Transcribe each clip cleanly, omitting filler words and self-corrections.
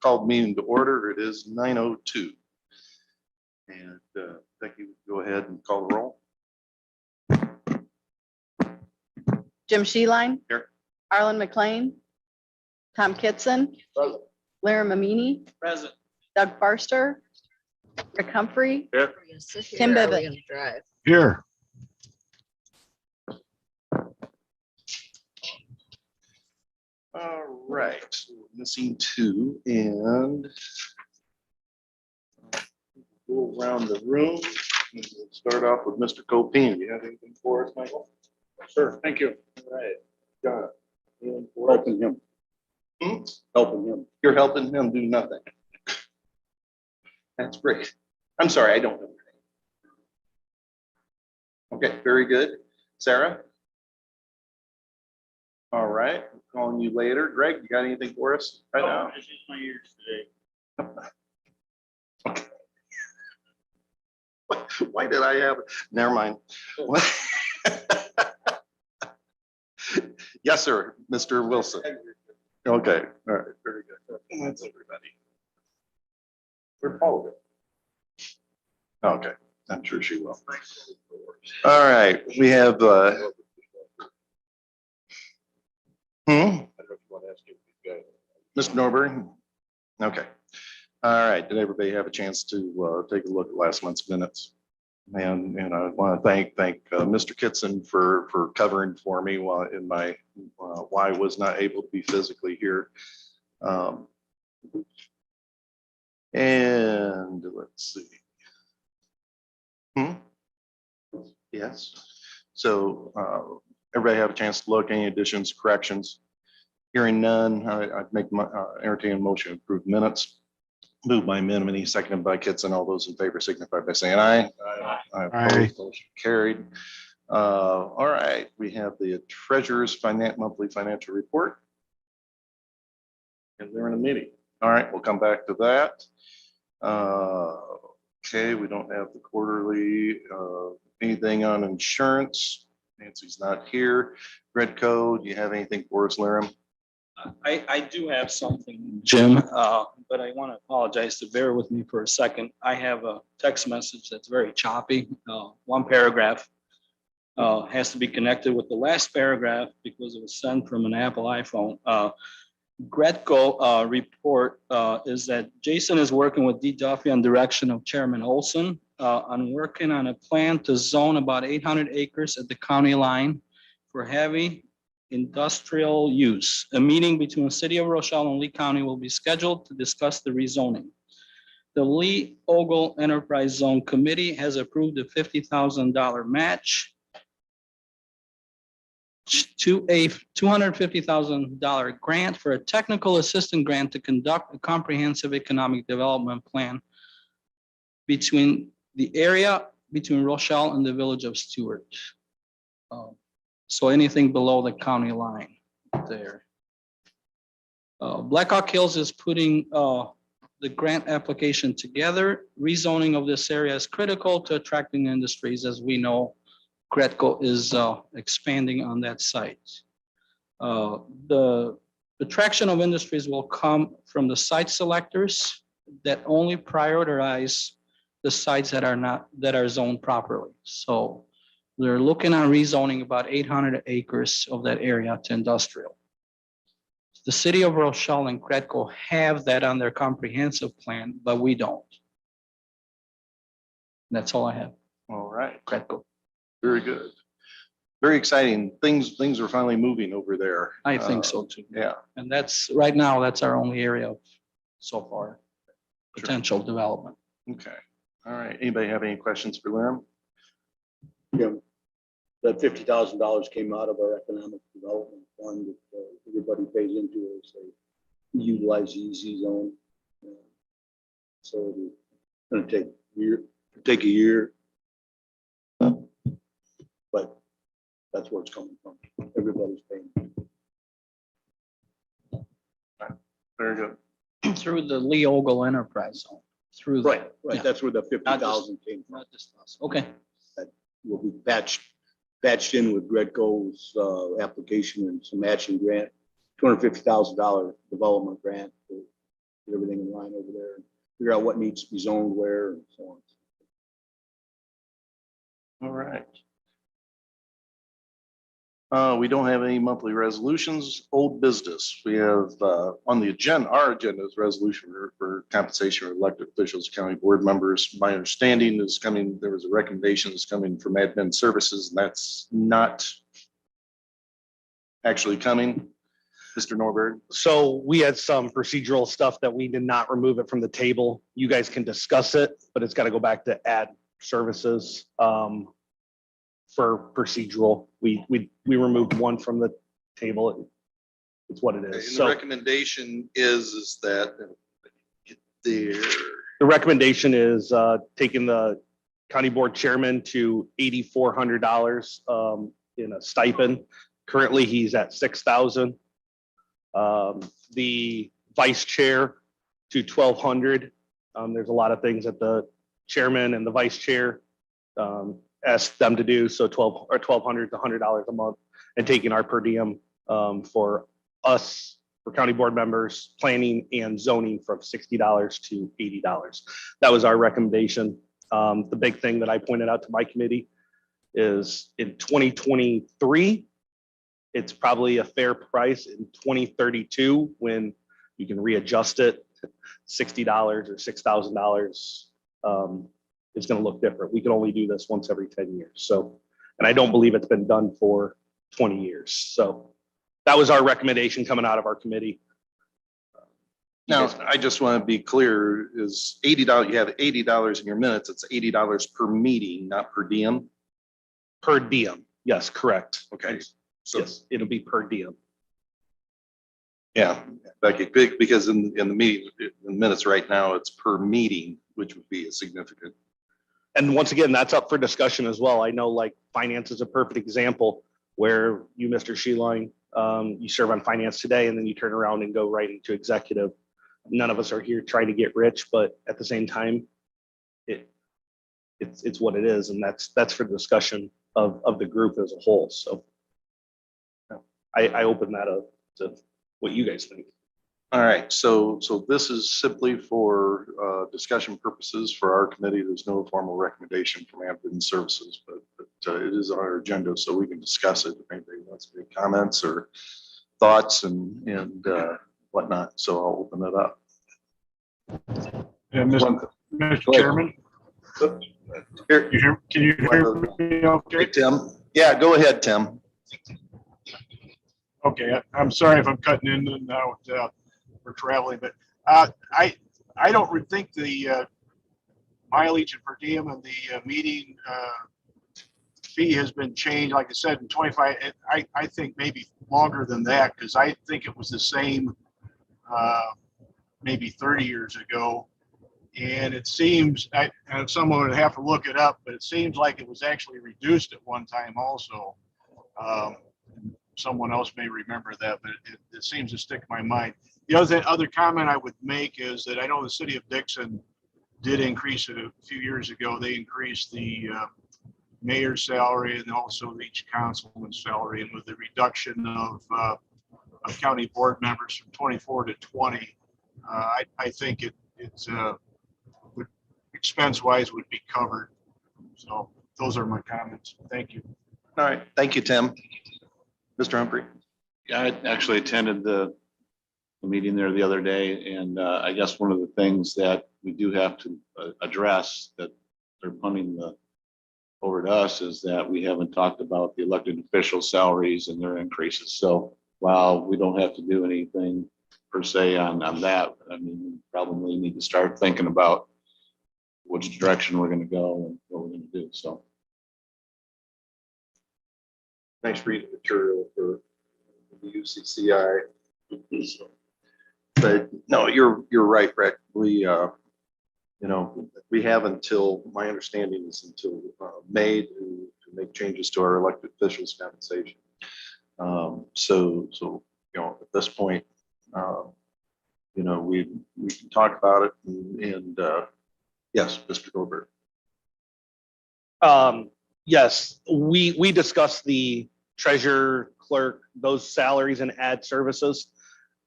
Called meeting to order. It is 9:02. And Becky, go ahead and call the roll. Jim Sheeline. Here. Arlen McLean. Tom Kitson. Present. Lara Mamini. Present. Doug Farster. Rick Humphrey. Here. Tim Bibbit. Here. All right, so we're missing two and go around the room. And we'll start off with Mr. Copine. Do you have anything for us, Michael? Sure, thank you. All right, got it. Anything for us? Helping him. Hmm? Helping him. You're helping him do nothing. That's great. I'm sorry, I don't know your name. Okay, very good. Sarah? All right, calling you later. Greg, you got anything for us right now? It's just my ears today. Why did I have, never mind. What? Yes, sir, Mr. Wilson. Okay, all right, very good. That's everybody. Where'd Paula go? Okay, I'm sure she will. All right, we have, Mr. Norbury? Okay. All right, did everybody have a chance to take a look at last month's minutes? And I want to thank Mr. Kitson for covering for me while in my why I was not able to be physically here. And let's see. Yes. So everybody have a chance to look, any additions, corrections? Hearing none, I'd make my entertain a motion to approve minutes. Moved by Minimini, seconded by Kitson. All those in favor signify by saying aye. Aye. Opposed, motion carried. All right, we have the treasurer's monthly financial report. And they're in a meeting. All right, we'll come back to that. Okay, we don't have the quarterly, anything on insurance. Nancy's not here. Redco, do you have anything for us, Laram? I do have something, Jim, but I want to apologize to bear with me for a second. I have a text message that's very choppy. One paragraph has to be connected with the last paragraph because it was sent from an Apple iPhone. Gretco report is that Jason is working with D. Duffy on direction of Chairman Olson on working on a plan to zone about 800 acres at the county line for heavy industrial use. A meeting between the city of Rochelle and Lee County will be scheduled to discuss the rezoning. The Lee Ogle Enterprise Zone Committee has approved a $50,000 match to a $250,000 grant for a technical assistant grant to conduct a comprehensive economic development plan between the area between Rochelle and the village of Stewart. So anything below the county line there. Blackhawk Hills is putting the grant application together. Rezoning of this area is critical to attracting industries. As we know, Gretco is expanding on that site. The attraction of industries will come from the site selectors that only prioritize the sites that are zoned properly. So they're looking at rezoning about 800 acres of that area to industrial. The city of Rochelle and Gretco have that on their comprehensive plan, but we don't. That's all I have. All right, Gretco. very good. Very exciting. Things are finally moving over there. I think so too. Yeah. And that's, right now, that's our only area of so far potential development. Okay. All right. Anybody have any questions for Laram? Yeah, that $50,000 came out of our economic development fund that everybody pays into as they utilize the EZ zone. So it's gonna take a year. But that's where it's coming from. Everybody's paying. Very good. Through the Lee Ogle Enterprise Zone, through. Right, Yeah. that's where the 50,000 came from. Not just us. Okay. Will be patched in with Gretco's application and some matching grant, $250,000 development grant to get everything in line over there, figure out what needs to be zoned where and so on. All right. We don't have any monthly resolutions, old business. We have on the agenda, our agenda is resolution for compensation for elected officials, county board members. My understanding is coming, there was a recommendation that's coming from admin services, and that's not actually coming. Mr. Norberg. So we had some procedural stuff that we did not remove it from the table. You guys can discuss it, but it's got to go back to ad services. For procedural, we removed one from the table. It's what it And is. the So recommendation is that get there. the recommendation is taking the county board chairman to $8,400 in a stipend. Currently, he's at $6,000. The vice chair to $1,200. There's a lot of things that the chairman and the vice chair asked them to do. So $1,200 to $100 a month, and taking our per diem for us, for county board members, planning and zoning from $60 to $80. That was our recommendation. The big thing that I pointed out to my committee is in 2023, it's probably a fair price. In 2032, when you can readjust it, $60 or $6,000, it's going to look different. We can only do this once every 10 years. So, and I don't believe it's been done for 20 years. So that was our recommendation coming out of our committee. Now, I just want to be clear, is $80, you have $80 in your minutes, it's $80 per meeting, not per diem? Per diem. Yes, correct. Okay. So, Yes, it'll be per diem. yeah, Becky, because in the meeting, in the minutes right now, it's per meeting, which would be a significant. And once again, that's up for discussion as well. I know like finance is a perfect example where you, Mr. Sheeline, you serve on finance today and then you turn around and go right into executive. None of us are here trying to get rich, but at the same time, it's what it is. And that's for discussion of the group as a whole. So I open that up to what you guys think. All right, so this is simply for discussion purposes for our committee. There's no formal recommendation from admin services, but it is on our agenda, so we can discuss it if anybody wants to make comments or thoughts and whatnot. So I'll open it up. Yeah, Mr. Chairman, Here, can you hear me okay? hey, Tim. Yeah, go ahead, Tim. Okay, I'm sorry if I'm cutting in and out. We're traveling, but I don't think the mileage and per diem and the meeting fee has been changed. Like I said, in 25, I think maybe longer than that, because I think it was the same maybe 30 years ago. And it seems, and someone would have to look it up, but it seems like it was actually reduced at one time also. Someone else may remember that, but it seems to stick in my mind. The other comment I would make is that I know the city of Dixon did increase it a few years ago. They increased the mayor's salary and also each councilman's salary, and with the reduction of county board members from 24 to 20, I think it's expense wise would be covered. So those are my comments. Thank you. All right, thank you, Tim. Mr. Humphrey. Yeah, I actually attended the meeting there the other day, and I guess one of the things that we do have to address that they're punting over to us is that we haven't talked about the elected official salaries and their increases. So while we don't have to do anything per se on that, I mean, we probably need to start thinking about which direction we're going to go and what we're going to do. So. Thanks for reading material for the UCCI. But no, you're right, Brett. We, we have until, my understanding is until May to make changes to our elected officials compensation. So, at this point, we can talk about it and yes, Mr. Goldberg. Yes, we discussed the treasurer, clerk, those salaries and ad services.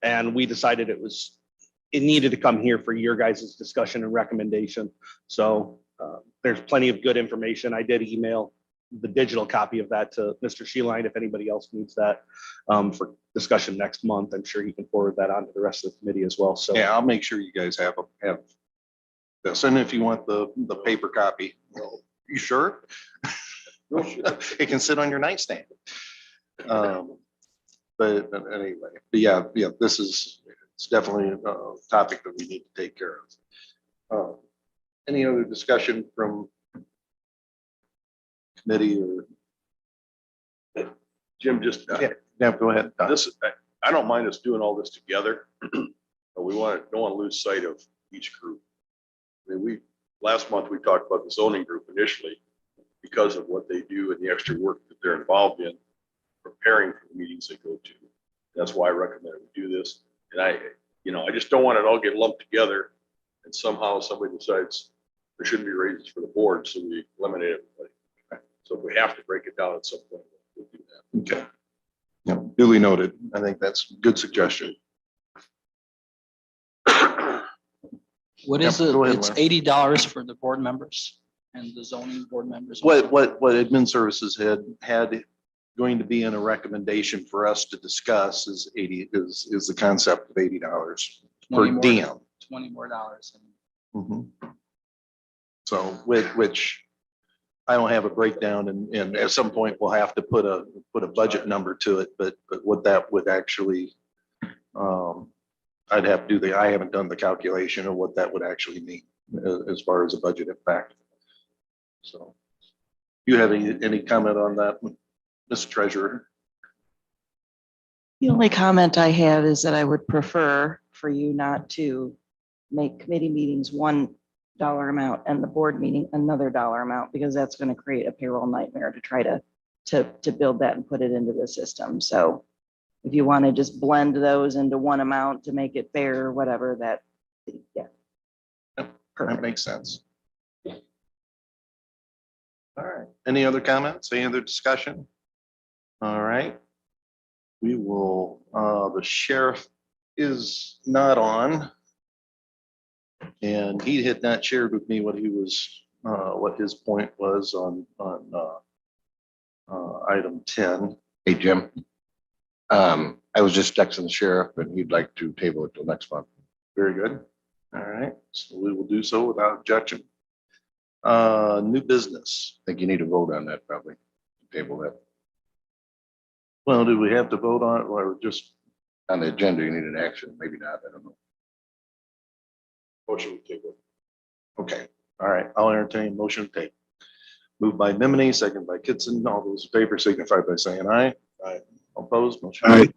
And we decided it was it needed to come here for your guys' discussion and recommendation. So there's plenty of good information. I did email the digital copy of that to Mr. Sheeline, if anybody else needs that for discussion next month. I'm sure he can forward that on to the rest of the committee as well. So Yeah, I'll make sure you guys have this. And if you want the paper copy, you sure? It can sit on your nightstand. But anyway, but yeah, this is, it's definitely a topic that we need to take care of. Any other discussion from committee or? Jim, just, Yeah, go ahead. this, I don't mind us doing all this together, but we don't want to lose sight of each group. I mean, last month, we talked about the zoning group initially because of what they do and the extra work that they're involved in preparing for the meetings they go to. That's why I recommend we do this. And I just don't want it all get lumped together and somehow somebody decides there shouldn't be raises for the board, so we eliminate everybody. So if we have to break it down at some point, we'll do that. Okay. Yeah, duly noted. I think that's a good suggestion. What is Yep, it? go ahead, It's Larry. $80 for the board members and the zoning board members. What admin services had going to be in a recommendation for us to discuss is the concept of $80 per 20 more. diem. $20 more. Mhm. So which I don't have a breakdown and at some point we'll have to put a budget number to it, but what that would actually, I'd have to I haven't done the calculation of what that would actually mean as far as a budget impact. So you have any comment on that, Mr. Treasurer? The only comment I have is that I would prefer for you not to make committee meetings $1 amount and the board meeting another dollar amount, because that's going to create a payroll nightmare to try to build that and put it into the system. So if you want to just blend those into one amount to make it fair or whatever, that, yeah. That Perfect. makes sense. All right. Any other comments? Any other discussion? All right. We will, the sheriff is not on. And he had not shared with me what he was, what his point was on item 10. Hey, Jim. I was just texting the sheriff and he'd like to table it till next month. Very good. All right. So we will do so without objection. New business. I think you need to vote on that probably. Table that. Well, do we have to vote on it or just, On the agenda, you need an action, maybe not, I don't know. Motion to table. okay. All right. I'll entertain a motion to table. Moved by Memini, second by Kitson. All those in favor signify by saying aye. Aye. Opposed? Motion. Aye.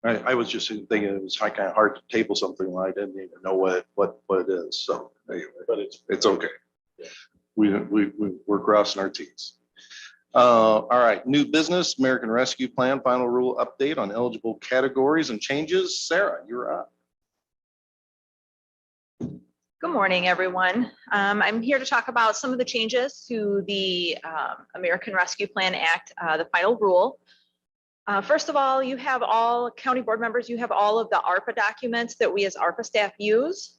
I was just thinking it was kind of hard to table something when I didn't even know what it is. So anyway, but it's okay. We're crossing our T's. All right, new business, American Rescue Plan, final rule update on eligible categories and changes. Sarah, you're up. Good morning, everyone. I'm here to talk about some of the changes to the American Rescue Plan Act, the final rule. First of all, you have all county board members, you have all of the ARPA documents that we as ARPA staff use,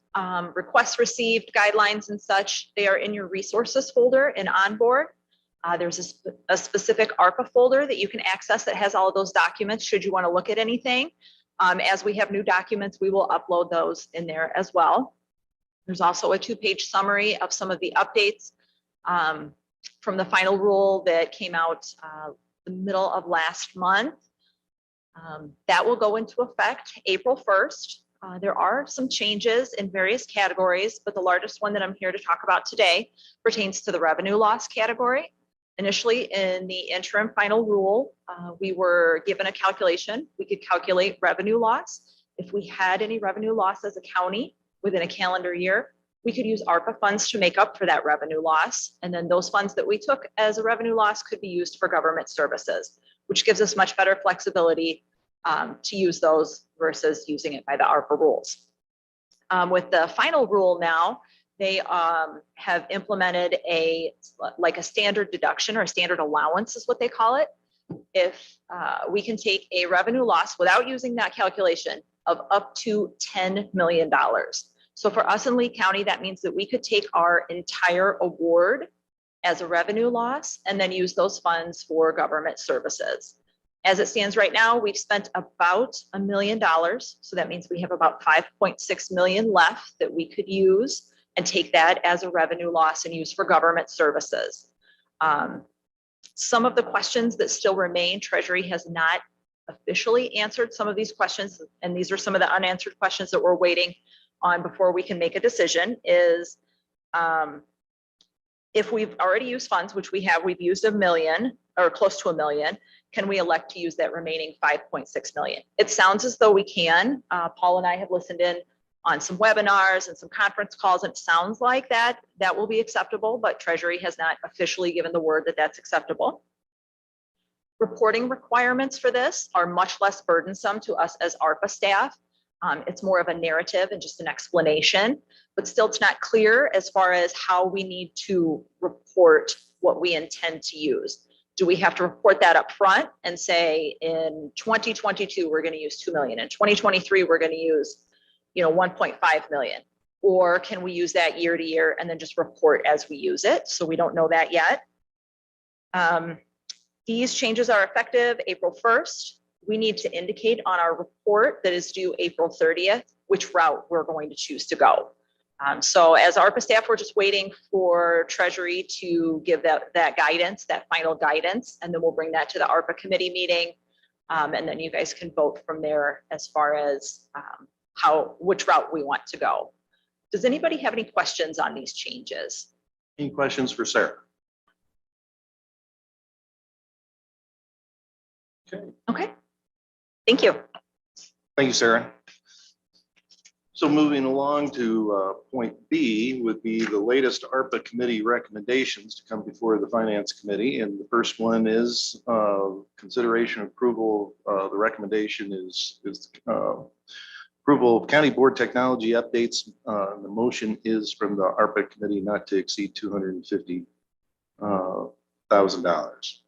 requests received, guidelines and such. They are in your resources folder and on board. There's a specific ARPA folder that you can access that has all of those documents should you want to look at anything. As we have new documents, we will upload those in there as well. There's also a 2-page summary of some of the updates from the final rule that came out the middle of last month. That will go into effect April 1st. There are some changes in various categories, but the largest one that I'm here to talk about today pertains to the revenue loss category. Initially, in the interim final rule, we were given a calculation. We could calculate revenue loss. If we had any revenue loss as a county within a calendar year, we could use ARPA funds to make up for that revenue loss. And then those funds that we took as a revenue loss could be used for government services, which gives us much better flexibility to use those versus using it by the ARPA rules. With the final rule now, they have implemented like a standard deduction or a standard allowance is what they call it. if we can take a revenue loss without using that calculation of up to $10 million. So for us in Lee County, that means that we could take our entire award as a revenue loss and then use those funds for government services. As it stands right now, we've spent about $1 million. So that means we have about 5.6 million left that we could use and take that as a revenue loss and use for government services. Some of the questions that still remain, Treasury has not officially answered some of these questions. And these are some of the unanswered questions that we're waiting on before we can make a decision is, if we've already used funds, which we have, we've used $1 million or close to $1 million, can we elect to use that remaining 5.6 million? It sounds as though we can. Paul and I have listened in on some webinars and some conference calls, and it sounds like that will be acceptable, but Treasury has not officially given the word that that's acceptable. Reporting requirements for this are much less burdensome to us as ARPA staff. It's more of a narrative and just an explanation, but still it's not clear as far as how we need to report what we intend to use. Do we have to report that up front and say in 2022, we're going to use 2 million. In 2023, we're going to use 1.5 million. Or can we use that year to year and then just report as we use it? So we don't know that yet. These changes are effective April 1st. We need to indicate on our report that is due April 30th, which route we're going to choose to go. So as ARPA staff, we're just waiting for Treasury to give that guidance, that final guidance, and then we'll bring that to the ARPA committee meeting. And then you guys can vote from there as far as which route we want to go. Does anybody have any questions on these changes? Any questions for Sarah? Okay. Thank you. Thank you, Sarah. So moving along to point B would be the latest ARPA committee recommendations to come before the Finance Committee. And the first one is consideration approval. The recommendation is approval of County Board Technology updates. The motion is from the ARPA committee not to exceed $250,000.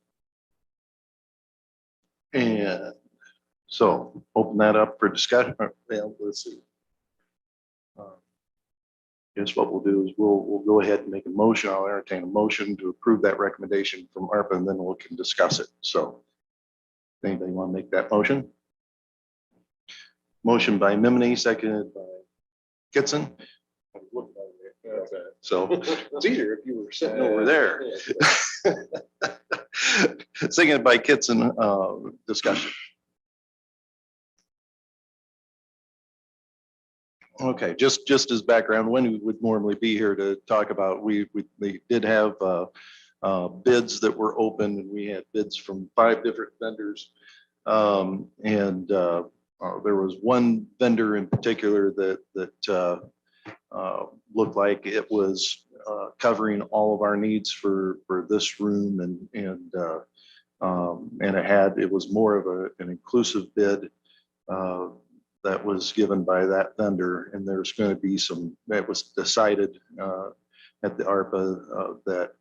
And so open that up for discussion. Well, let's see. Guess what we'll do is we'll go ahead and make a motion. I'll entertain a motion to approve that recommendation from ARPA, and then we can discuss it. So anybody want to make that motion? Motion by Mimini, seconded by Kitson. So it's easier if you were sitting over there. Seconded by Kitson, discussion. Okay, just as background, when we would normally be here to talk about, we did have bids that were open, and we had bids from 5 different vendors. There was one vendor in particular that looked like it was covering all of our needs for this room, and it was more of an inclusive bid that was given by that vendor. And there's going to be that was decided at the ARPA that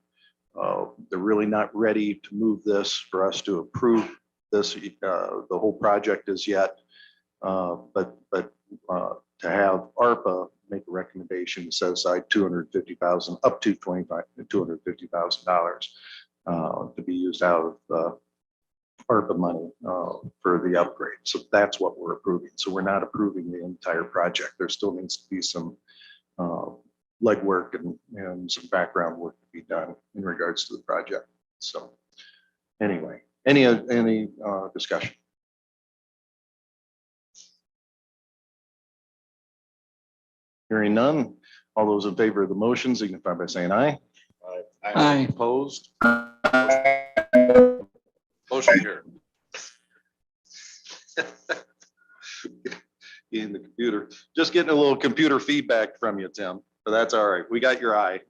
they're really not ready to move this for us to approve this, the whole project as yet. But to have ARPA make a recommendation to set aside $250,000 up to $250,000 to be used out of ARPA money for the upgrade. So that's what we're approving. So we're not approving the entire project. There still needs to be some legwork and some background work to be done in regards to the project. So anyway, any discussion? Hearing none, all those in favor of the motion signify by saying aye. Aye. Opposed? Motion carried. In the computer, just getting a little computer feedback from you, Tim, but that's all right. We got your eye.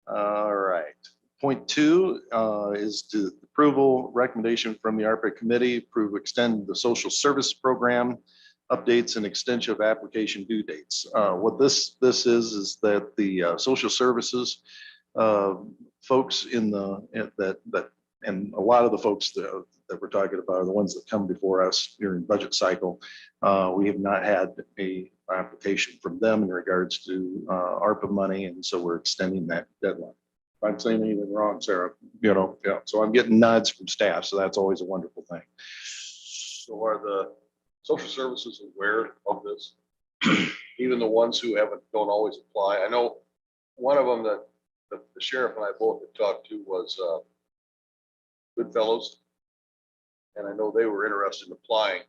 All right. Point 2 is to approval recommendation from the ARPA committee, extend the social service program updates and extension of application due dates. What this is that the social services folks that and a lot of the folks that we're talking about are the ones that come before us during budget cycle. We have not had a application from them in regards to ARPA money, and so we're extending that deadline. If I'm saying anything wrong, Sarah, yeah, so I'm getting nods from staff, so that's always a wonderful thing. So are the social services aware of this? Even the ones who don't always apply? I know one of them that the sheriff and I both had talked to was Goodfellows. And I know they were interested in applying,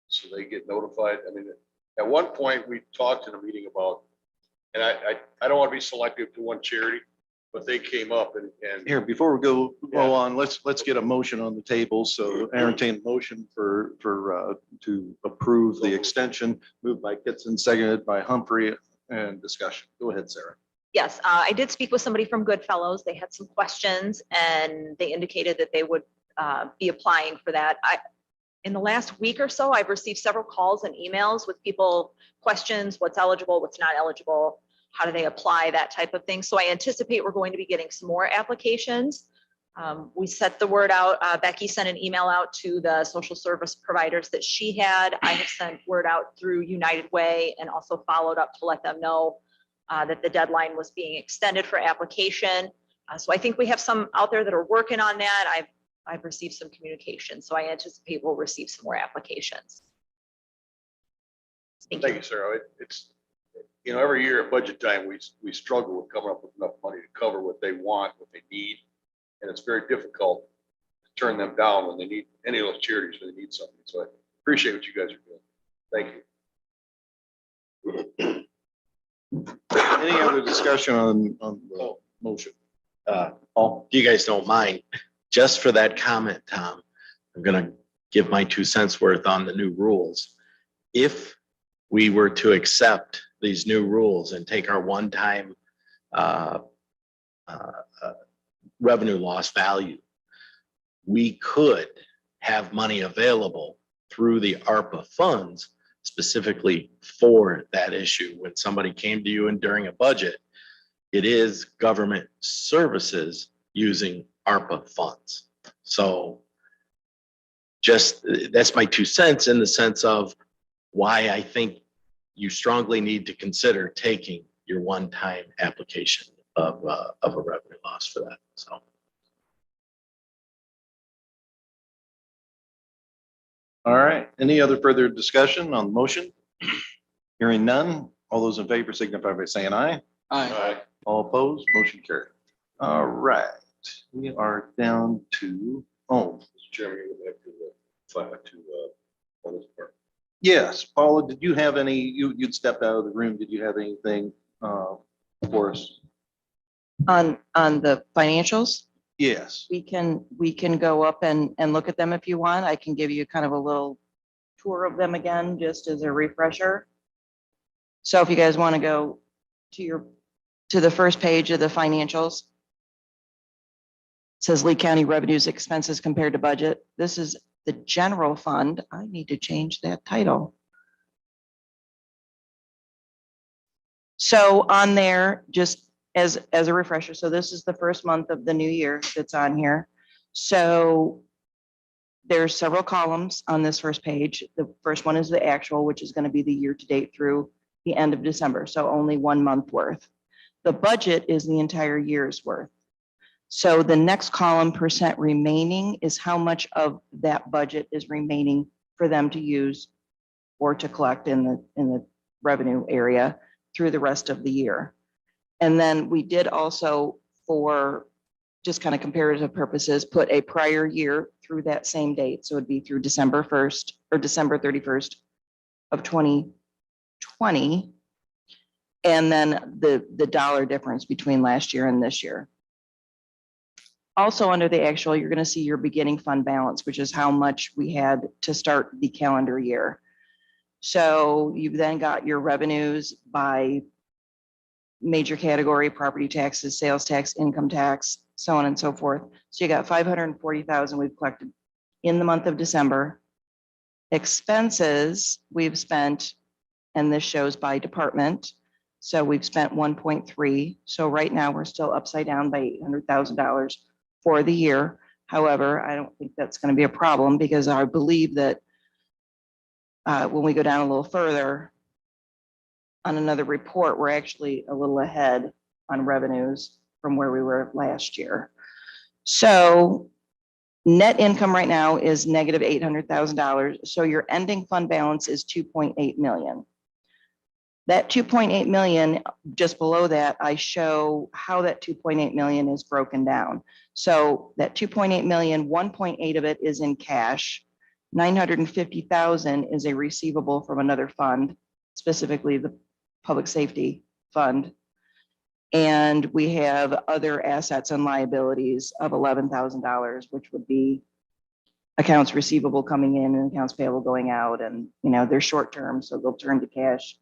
so they get notified. I mean, at one point, we talked in a meeting about, and I don't want to be selective to one charity, but they came up and Here, before we go Yeah. on, let's get a motion on the table. So entertain a motion to approve the extension, moved by Kitson, seconded by Humphrey, and discussion. Go ahead, Sarah. Yes, I did speak with somebody from Goodfellows. They had some questions and they indicated that they would be applying for that. In the last week or so, I've received several calls and emails with people questions, what's eligible, what's not eligible, how do they apply, that type of thing. So I anticipate we're going to be getting some more applications. We set the word out. Becky sent an email out to the social service providers that she had. I have sent word out through United Way and also followed up to let them know that the deadline was being extended for application. So I think we have some out there that are working on that. I've received some communication, so I anticipate we'll receive some more applications. Thank thank you. you, Sarah. It's, every year at budget time, we struggle with coming up with enough money to cover what they want, what they need. And it's very difficult to turn them down when they need, any of those charities when they need something. So I appreciate what you guys are doing. Thank you. Any other discussion on the motion? If you guys don't mind, just for that comment, Tom, I'm gonna give my 2 cents worth on the new rules. If we were to accept these new rules and take our one-time revenue loss value, we could have money available through the ARPA funds specifically for that issue. When somebody came to you and during a budget, it is government services using ARPA funds. So just, that's my 2 cents in the sense of why I think you strongly need to consider taking your one-time application of a revenue loss for that, so. All right. Any other further discussion on the motion? Hearing none. All those in favor signify by saying aye. Aye. All opposed, motion carried. All right. We are down to, Mr. Chairman, you go back to bonus part. yes, Paula, did you have any, you'd stepped out of the room. Did you have anything for us? On the financials, Yes. we can go up and look at them if you want. I can give you kind of a little tour of them again, just as a refresher. So if you guys want to go to the first page of the financials, it says Lee County revenues, expenses compared to budget. This is the general fund. I need to change that title. So on there, just as a refresher, so this is the first month of the new year that's on here. So there's several columns on this first page. The first one is the actual, which is going to be the year to date through the end of December. So only 1 month worth. The budget is the entire year's worth. So the next column, percent remaining, is how much of that budget is remaining for them to use or to collect in the revenue area through the rest of the year. And then we did also, for just kind of comparative purposes, put a prior year through that same date. So it'd be through December 1st or December 31st of 2020. And then the dollar difference between last year and this year. Also under the actual, you're going to see your beginning fund balance, which is how much we had to start the calendar year. So you've then got your revenues by major category, property taxes, sales tax, income tax, so on and so forth. So you got 540,000 we've collected in the month of December. Expenses we've spent, and this shows by department. So we've spent 1.3. So right now we're still upside down by $800,000 for the year. However, I don't think that's going to be a problem because I believe that when we go down a little further on another report, we're actually a little ahead on revenues from where we were last year. So net income right now is negative $800,000. So your ending fund balance is 2.8 million. That 2.8 million, just below that, I show how that 2.8 million is broken down. So that 2.8 million, 1.8 of it is in cash. 950,000 is a receivable from another fund, specifically the public safety fund. And we have other assets and liabilities of $11,000, which would be accounts receivable coming in and accounts payable going out. And, you know, they're short term, so they'll turn to cash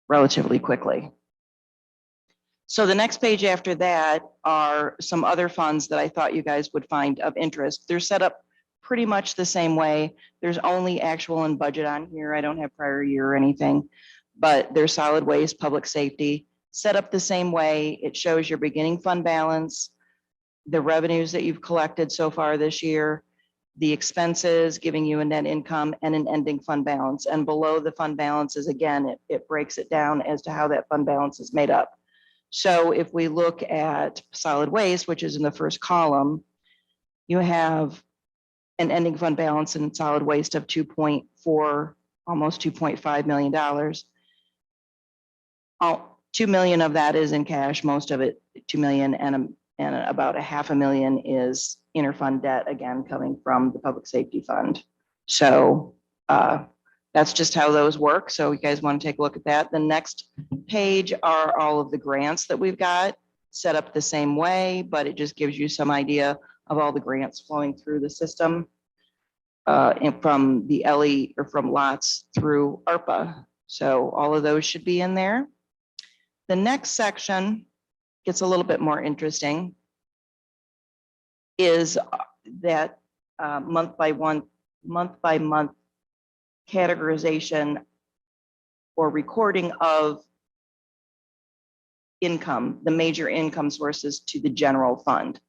relatively quickly. So the next page after that are some other funds that I thought you guys would find of interest. They're set up pretty much the same way. There's only actual and budget on here. I don't have prior year or anything, but they're solid waste, public safety, set up the same way. It shows your beginning fund balance, the revenues that you've collected so far this year, the expenses, giving you a net income and an ending fund balance. And below the fund balances, again, it breaks it down as to how that fund balance is made up. So if we look at solid waste, which is in the first column, you have an ending fund balance in solid waste of 2.4, almost $2.5 million. 2 million of that is in cash, most of it 2 million, and about $500,000 is interfund debt, again, coming from the public safety fund. So that's just how those work. So you guys want to take a look at that. The next page are all of the grants that we've got set up the same way, but it just gives you some idea of all the grants flowing through the system and from the LE or from lots through ARPA. So all of those should be in there. The next section gets a little bit more interesting, is that month by month categorization or recording of income, the major income sources to the general fund.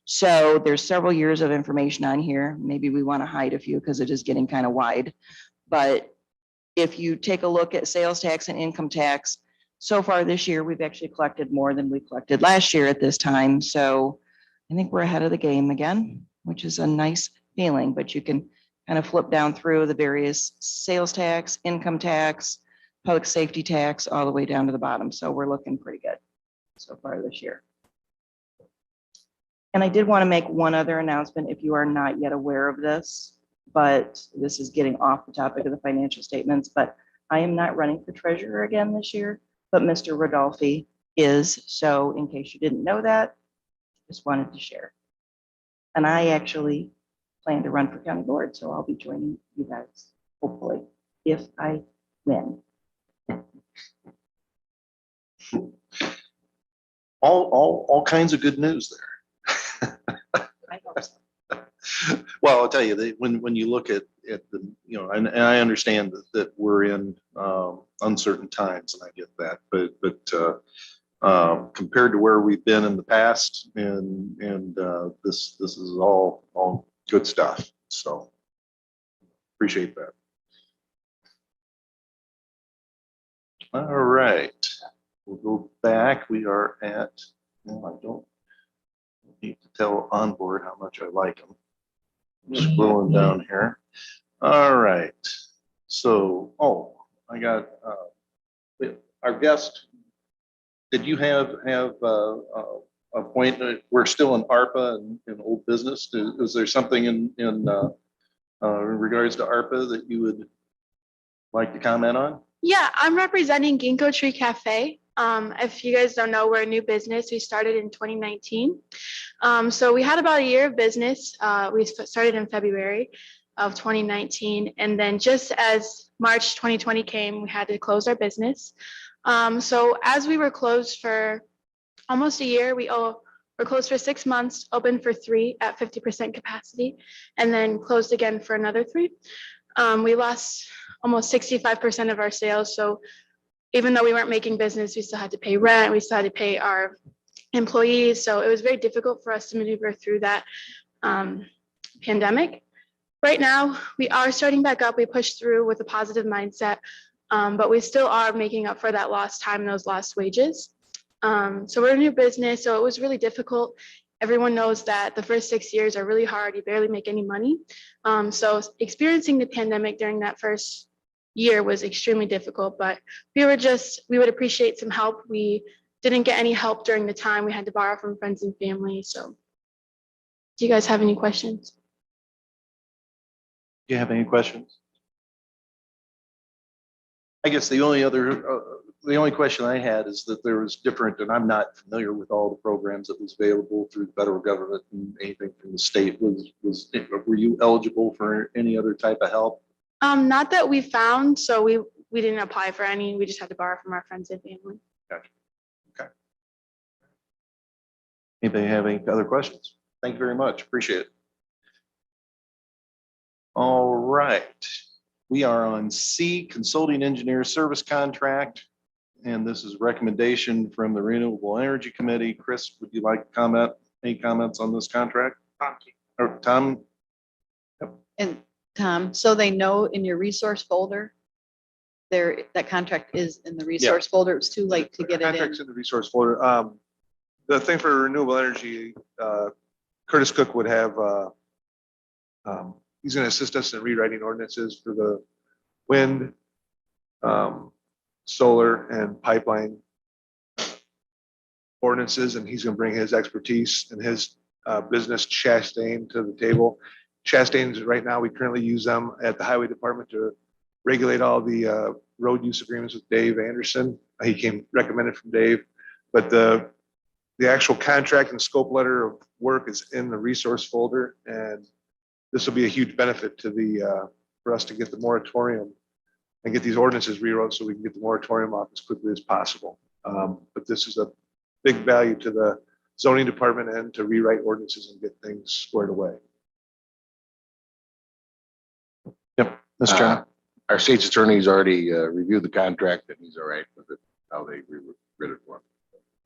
So there's several years of information on here. Maybe we want to hide a few because it is getting kind of wide. But if you take a look at sales tax and income tax, so far this year, we've actually collected more than we collected last year at this time. So I think we're ahead of the game again, which is a nice feeling, but you can kind of flip down through the various sales tax, income tax, public safety tax, all the way down to the bottom. So we're looking pretty good so far this year. And I did want to make one other announcement if you are not yet aware of this, but this is getting off the topic of the financial statements, but I am not running for treasurer again this year, but Mr. Rodolfi is. So in case you didn't know that, just wanted to share. And I actually plan to run for county board, so I'll be joining you guys, hopefully, if I win. All kinds of good news there. I hope so. Well, I'll tell you that when you look at the, you know, and I understand that we're in uncertain times, and I get that, but compared to where we've been in the past, and this is all good stuff. So appreciate that. All right, we'll go back. We are at, no, I don't need to tell onboard how much I like them. Scrolling down here. All right. So, I got our guest. Did you have a point? We're still in ARPA and in old business. Is there something in regards to ARPA that you would like to comment on? Yeah, I'm representing Ginkgo Tree Cafe. If you guys don't know, we're a new business. We started in 2019. So we had about a year of business. We started in February of 2019. And then just as March 2020 came, we had to close our business. So as we were closed for almost a year, we're closed for 6 months, open for 3 at 50% capacity, and then closed again for another 3. We lost almost 65% of our sales. So even though we weren't making business, we still had to pay rent, we still had to pay our employees. So it was very difficult for us to maneuver through that pandemic. Right now, we are starting back up. We pushed through with a positive mindset, but we still are making up for that lost time and those lost wages. So we're a new business, so it was really difficult. Everyone knows that the first 6 years are really hard. You barely make any money. So experiencing the pandemic during that first year was extremely difficult, but we would appreciate some help. We didn't get any help during the time. We had to borrow from friends and family. So do you guys have any questions? Do you have any questions? I guess the only question I had is that there was different, and I'm not familiar with all the programs that was available through the federal government and anything from the state. Were you eligible for any other type of help? Not that we found, so we didn't apply for any. We just had to borrow from our friends and family. Gotcha. Okay. Anybody have any other questions? Thank you very much. Appreciate it. All right. We are on C, Consulting Engineer Service Contract. And this is a recommendation from the Renewable Energy Committee. Chris, would you like to comment? Any comments on this contract? Or Tom? And Tom, so they know in your resource folder, that contract is in the resource folder. It was too late to get it in. Contracts in the resource folder. The thing for renewable energy, Curtis Cook would have, he's going to assist us in rewriting ordinances for the wind, solar and pipeline ordinances, and he's going to bring his expertise and his business Chastain to the table. Chastain's right now, we currently use them at the highway department to regulate all the road use agreements with Dave Anderson. He came recommended from Dave, but the actual contract and scope letter of work is in the resource folder, and this will be a huge benefit to for us to get the moratorium and get these ordinances rewrote so we can get the moratorium off as quickly as possible. But this is a big value to the zoning department and to rewrite ordinances and get things squared away. Yep, Mr. Chairman. Our state's attorney's already reviewed the contract and he's all right with it, how they read it for him.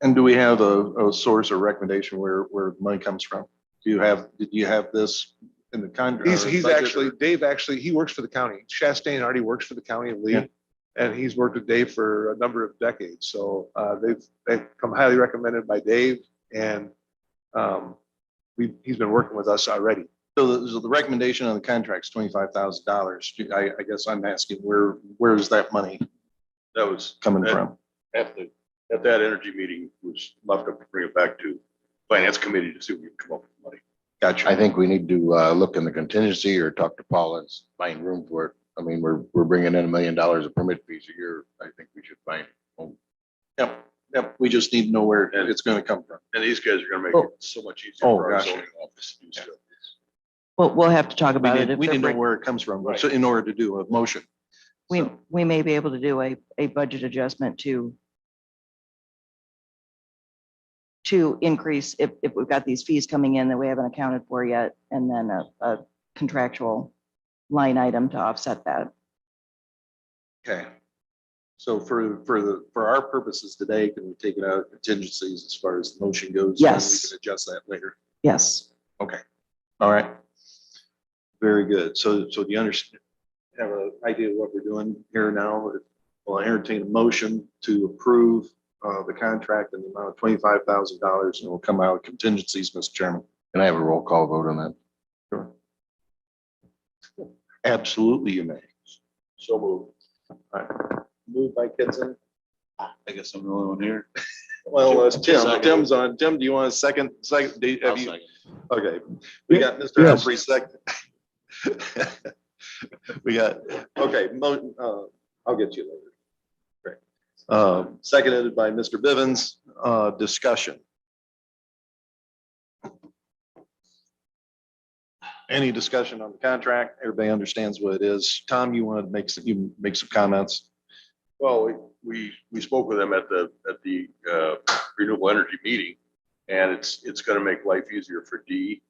And do we have a source or recommendation where money comes from? Did you have this in the contract? He's actually, Dave actually, he works for the county. Chastain already works for the county of Lee. Yeah. And he's worked with Dave for a number of decades. So they've come highly recommended by Dave, and he's been working with us already. So the recommendation on the contract is $25,000. I guess I'm asking where is that money That was coming from? at that energy meeting was left up to bring it back to finance committee to see if we can come up with money. Gotcha. I think we need to look in the contingency or talk to Paul and find room for it. I mean, we're bringing in $1 million of permit fees a year. I think we should find. Yep. We just need to know where it's going to come from. And these guys are gonna make Oh. it so much easier Oh, for our gosh. zoning office to do stuff. Well, we'll have to talk about it. We If didn't they're know where it comes from, Right. so in order to do a motion. we may be able to do a budget adjustment to increase if we've got these fees coming in that we haven't accounted for yet, and then a contractual line item to offset that. Okay. So for our purposes today, can we take it out of contingencies as far as the motion goes? And Yes. We can adjust that later. Yes. Okay. All right. Very good. So do you understand, have an idea of what we're doing here now? We'll entertain a motion to approve the contract in the amount of $25,000, and it will come out of contingencies, Mr. Chairman. Can I have a roll call vote on that? Sure. Absolutely, you may. So moved. All right. Moved by Kitson. I guess I'm the only one here. Well, it's Tim. Second. Tim's on. Tim, do you want a second? Second? I'll Have you? second. Okay. We got Mr. Yes. Humphrey second. We got, okay, I'll get you later. Great. Seconded by Mr. Bivens, discussion. Any discussion on the contract? Everybody understands what it is. Tom, you want to make some comments? Well, we spoke with them at the renewable energy meeting, and it's gonna make life easier for Dee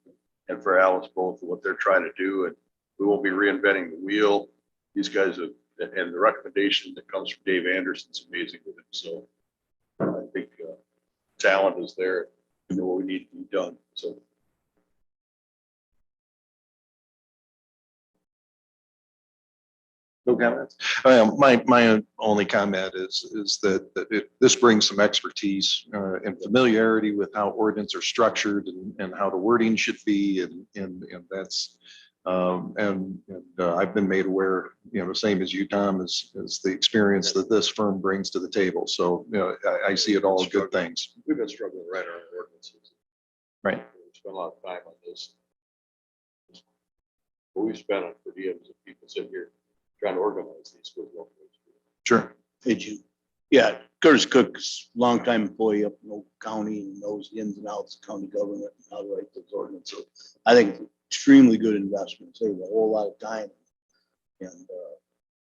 and for Alice both, what they're trying to do, and we won't be reinventing the wheel. These guys have, and the recommendation that comes from Dave Anderson's amazing with it, so I think talent is there, we know what we need to be done, so. No comments. My only comment is that this brings some expertise and familiarity with how ordinance are structured and how the wording should be, and that's I've been made aware, the same as you, Tom, as the experience that this firm brings to the table. So, I see it all as good things. We've been struggling to write our own ordinances. Right. We spent a lot of time on this. But we've spent on per diems and people sitting here trying to organize these. With local ways. Sure. Hey, Jim. Yeah, Curtis Cook's longtime employee up in Oak County and knows the ins and outs of county government and how to write those ordinances. I think it's extremely good investment. Saves a whole lot of time and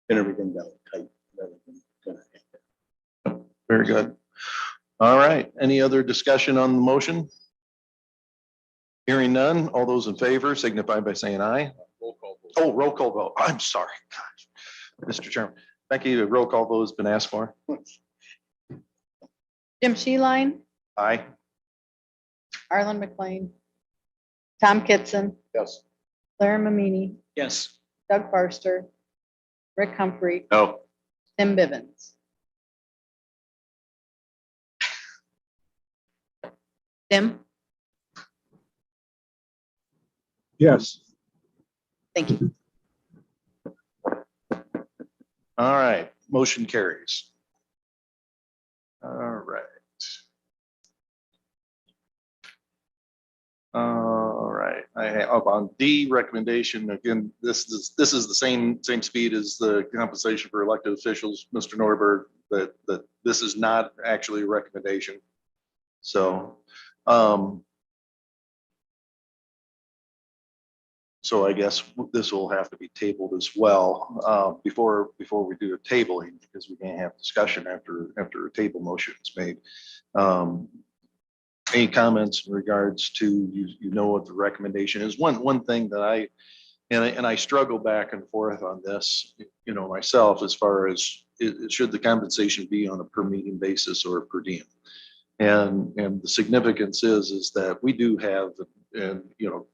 everything down tight. Everything gonna happen. Very good. All right. Any other discussion on the motion? Hearing none. All those in favor signify by saying aye. Roll call vote. Oh, roll call vote. I'm sorry. Gosh. Mr. Chairman, Becky, the roll call vote has been asked for. Jim Sheeline, Aye. Arlen McLean, Tom Kitson, Yes. Larry Mamini, Yes. Doug Farster, Rick Humphrey, No, Tim Bivens. Tim, Yes. thank you. All right. Motion carries. All right. All right. I have on D recommendation, again, this is the same speed as the compensation for elected officials, Mr. Norberg, that this is not actually a recommendation. So, so I guess this will have to be tabled as well, before we do a tabling, because we can't have discussion after a table motion is made. Any comments in regards to, what the recommendation is? One thing that I struggle back and forth on this, myself, as far as should the compensation be on a per meeting basis or per diem? And the significance is that we do have, and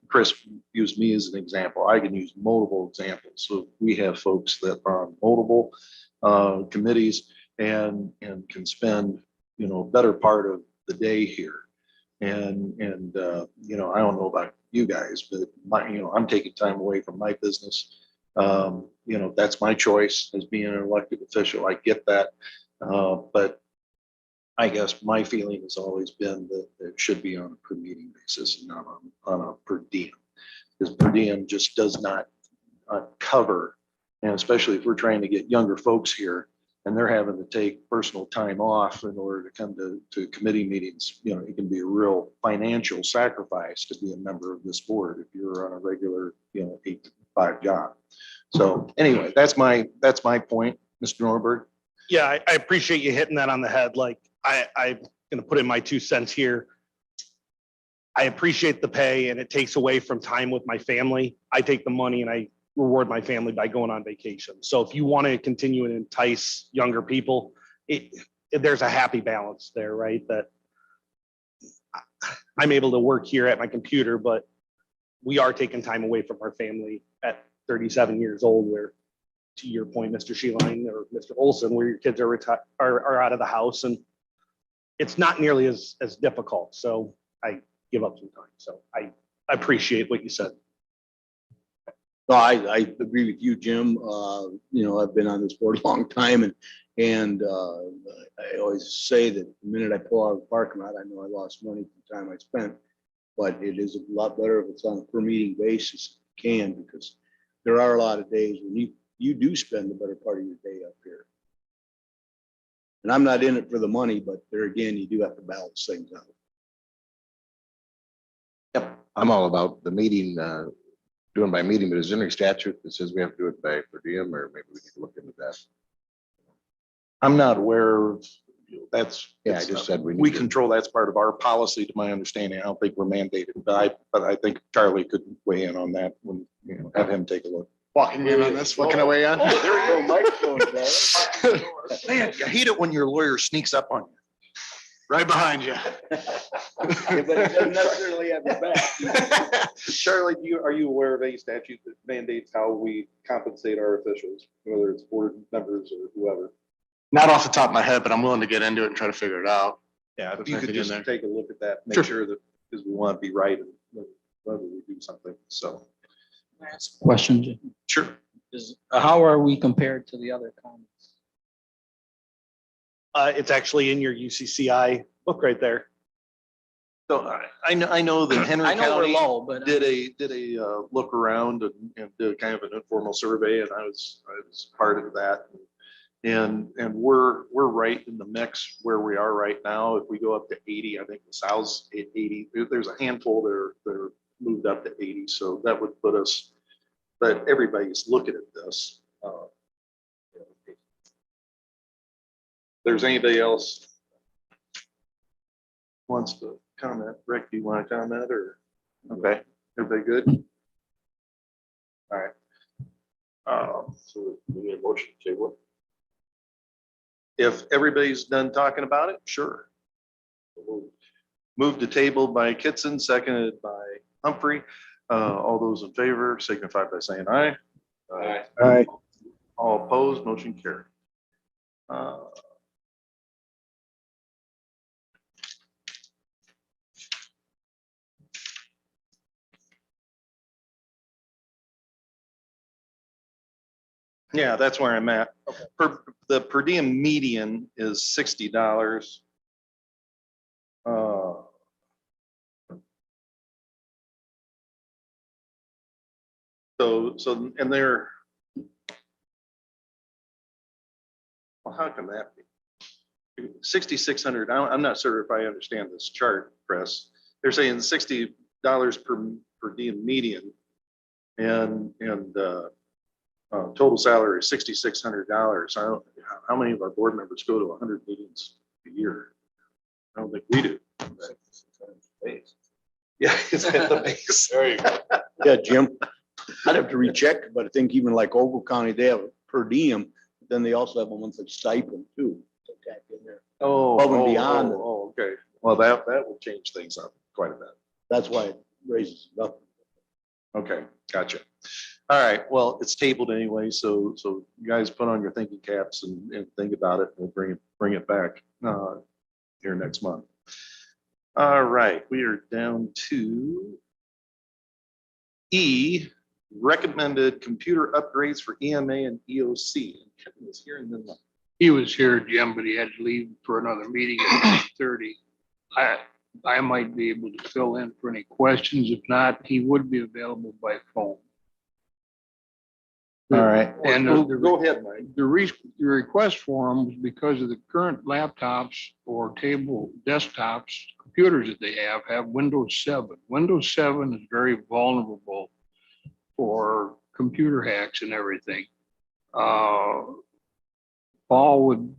Chris used me as an example. I can use multiple examples. So we have folks that are on multiple committees and can spend better part of the day here. And I don't know about you guys, but I'm taking time away from my business. That's my choice as being an elected official. I get that, but I guess my feeling has always been that it should be on a per meeting basis and not on a per diem, because per diem just does not cover, and especially if we're trying to get younger folks here and they're having to take personal time off in order to come to committee meetings, it can be a real financial sacrifice to be a member of this board if you're on a regular 8 to 5 job. So anyway, that's my point, Mr. Norberg. Yeah, I appreciate you hitting that on the head. Like I'm going to put in my 2 cents here. I appreciate the pay and it takes away from time with my family. I take the money and I reward my family by going on vacation. So if you want to continue and entice younger people, there's a happy balance there, right? That I'm able to work here at my computer, but we are taking time away from our family at 37 years old, where, to your point, Mr. Sheeline or Mr. Olson, where your kids are out of the house, and it's not nearly as difficult. So I give up some time. So I appreciate what you said. No, I agree with you, Jim. I've been on this board a long time and I always say that the minute I pull out of the parking lot, I know I lost money from the time I spent. But it is a lot better if it's on a per meeting basis, if you can, because there are a lot of days when you do spend the better part of your day up here. And I'm not in it for the money, but there again, you do have to balance things out. Yep, I'm all about the meeting, doing by meeting, but is there any statute that says we have to do it by per diem, or maybe we need to look into that? I'm not aware of, that's. Yeah, I just said we. We control, that's part of our policy, to my understanding. I don't think we're mandated, but I think Charlie could weigh in on that when, have him take a look. Walking in on this, what can I weigh on? Oh, there you go, microphone. Man, I hate it when your lawyer sneaks up on you. Right behind you. But it doesn't necessarily have your back. Charlie, are you aware of any statute that mandates how we compensate our officials, whether it's board members or whoever? Not off the top of my head, but I'm willing to get into it and try to figure it out. Yeah, if Put you could something in just there. take a look at that, Sure. make sure that, because we want to be right and whether we do something, so. Question, Jim. Sure. How are we compared to the other counties? It's actually in your UCCI book right there. So I know that Henry I know we're County low, but did a look around and did kind of an informal survey, and I was part of that. And we're right in the mix where we are right now. If we go up to 80, I think the South's at 80. There's a handful that are moved up to 80, so that would put us. But everybody's looking at this. If there's anybody else wants to comment? Rick, do you want to comment or? Okay, everybody good? All right. So we need a motion to table If everybody's done talking about it, sure. Move to table by Kitson, seconded by Humphrey. All those in favor signify by saying aye. it. Aye. All opposed, motion carried. Yeah, that's where I'm at. The per diem median is $60. So, and they're, well, how can that be? 6,600, I'm not sure if I understand this chart, Chris. They're saying $60 per diem median and total salary is $6,600. I don't, how many of our board members go to 100 meetings a year? I don't think we do. Yeah, is that the base? There you go. Yeah, Jim, I'd have to recheck, but I think even like Ogle County, they have a per diem, then they also have a monthly stipend too. to tack in there. Oh, Above and beyond. Okay. Well, that will change things up quite a bit. That's why it raises it up. Okay, gotcha. All right, well, it's tabled anyway, so you guys put on your thinking caps and think about it. We'll bring it back here next month. All right, we are down to E, recommended computer upgrades for EMA and EOC. And Kevin was here and then left. He was here, Jim, but he had to leave for another meeting at 8:30. I might be able to fill in for any questions. If not, he would be available by phone. All right. And Go ahead, Mike. the request for him was because of the current laptops or table desktops, computers that they have Windows 7. Windows 7 is very vulnerable for computer hacks and everything. Paul would